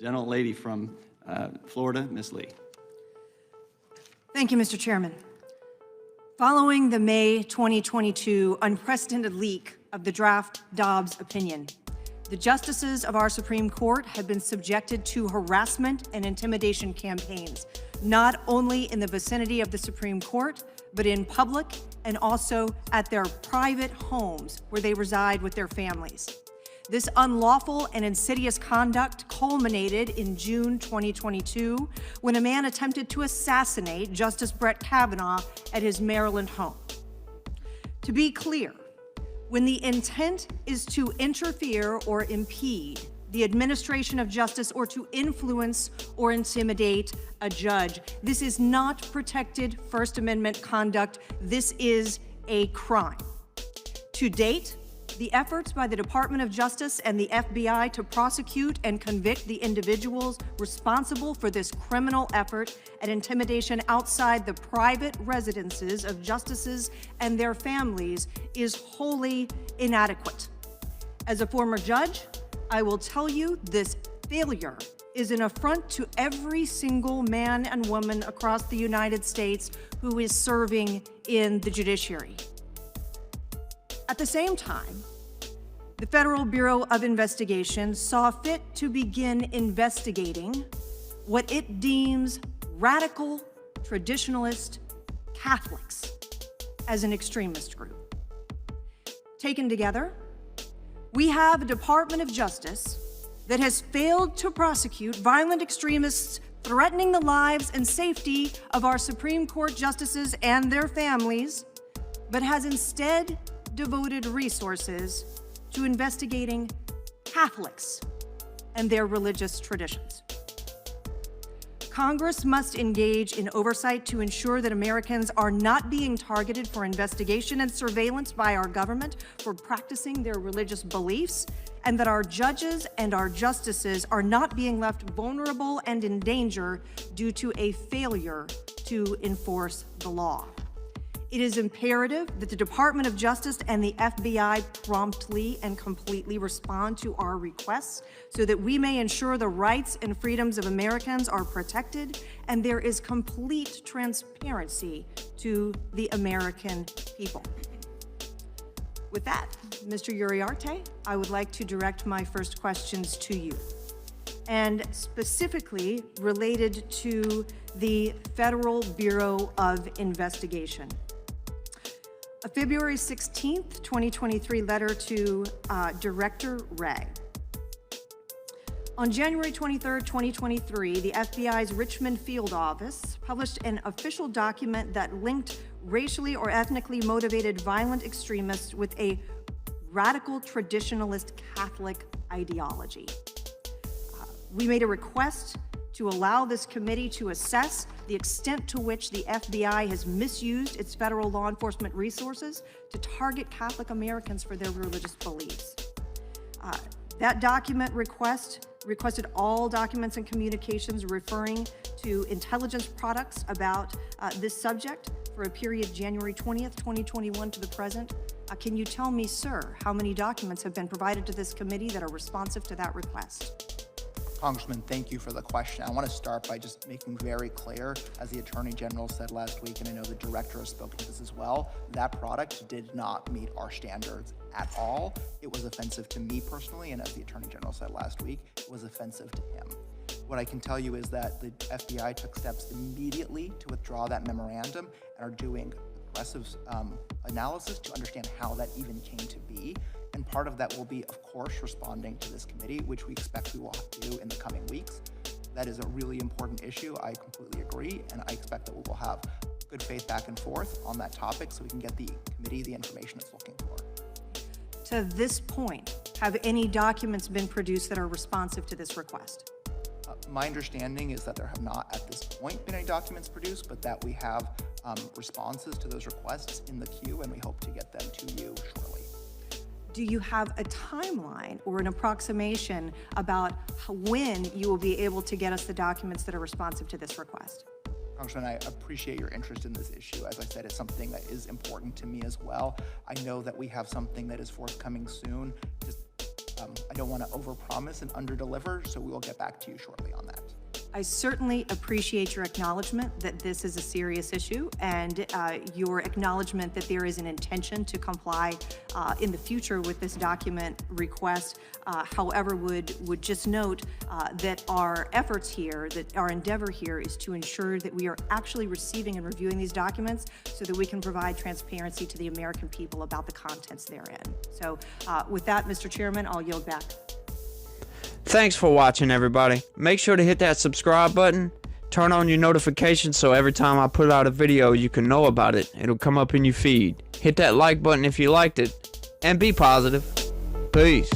Gentlelady from Florida, Ms. Lee. Thank you, Mr. Chairman. Following the May 2022 unprecedented leak of the draft Dobbs opinion, the justices of our Supreme Court have been subjected to harassment and intimidation campaigns, not only in the vicinity of the Supreme Court, but in public and also at their private homes where they reside with their families. This unlawful and insidious conduct culminated in June 2022 when a man attempted to assassinate Justice Brett Kavanaugh at his Maryland home. To be clear, when the intent is to interfere or impede the administration of justice or to influence or intimidate a judge, this is not protected First Amendment conduct. This is a crime. To date, the efforts by the Department of Justice and the F.b.i. to prosecute and convict the individuals responsible for this criminal effort at intimidation outside the private residences of justices and their families is wholly inadequate. As a former judge, I will tell you this failure is an affront to every single man and woman across the United States who is serving in the judiciary. At the same time, the Federal Bureau of Investigation saw fit to begin investigating what it deems radical, traditionalist Catholics as an extremist group. Taken together, we have a Department of Justice that has failed to prosecute violent extremists threatening the lives and safety of our Supreme Court justices and their families, but has instead devoted resources to investigating Catholics and their religious traditions. Congress must engage in oversight to ensure that Americans are not being targeted for investigation and surveillance by our government for practicing their religious beliefs, and that our judges and our justices are not being left vulnerable and in danger due to a failure to enforce the law. It is imperative that the Department of Justice and the F.b.i. promptly and completely respond to our requests so that we may ensure the rights and freedoms of Americans are protected and there is complete transparency to the American people. With that, Mr. Uriarte, I would like to direct my first questions to you, and specifically related to the Federal Bureau of Investigation. A February 16th, 2023 letter to Director Wray. On January 23rd, 2023, the FBI's Richmond Field Office published an official document that linked racially or ethnically motivated violent extremists with a radical traditionalist Catholic ideology. We made a request to allow this committee to assess the extent to which the F.b.i. has misused its federal law enforcement resources to target Catholic Americans for their religious beliefs. That document requested all documents and communications referring to intelligence products about this subject for a period January 20th, 2021 to the present. Can you tell me, sir, how many documents have been provided to this committee that are responsive to that request? Congressman, thank you for the question. I want to start by just making very clear, as the Attorney General said last week, and I know the Director has spoken to this as well, that product did not meet our standards at all. It was offensive to me personally, and as the Attorney General said last week, it was offensive to him. What I can tell you is that the F.b.i. took steps immediately to withdraw that memorandum and are doing aggressive analysis to understand how that even came to be. And part of that will be, of course, responding to this committee, which we expect we will have to do in the coming weeks. That is a really important issue. I completely agree, and I expect that we will have good faith back and forth on that topic so we can get the committee the information it's looking for. To this point, have any documents been produced that are responsive to this request? My understanding is that there have not at this point been any documents produced, but that we have responses to those requests in the queue, and we hope to get them to you shortly. Do you have a timeline or an approximation about when you will be able to get us the documents that are responsive to this request? Congressman, I appreciate your interest in this issue. As I said, it's something that is important to me as well. I know that we have something that is forthcoming soon. Just I don't want to overpromise and underdeliver, so we will get back to you shortly on that. I certainly appreciate your acknowledgement that this is a serious issue and your acknowledgement that there is an intention to comply in the future with this document request. However, would just note that our efforts here, that our endeavor here is to ensure that we are actually receiving and reviewing these documents so that we can provide transparency to the American people about the contents therein. So with that, Mr. Chairman, I'll yield back. Thanks for watching, everybody. Make sure to hit that subscribe button, turn on your notifications so every time I put out a video you can know about it. It'll come up in your feed. Hit that like button if you liked it, and be positive. Peace.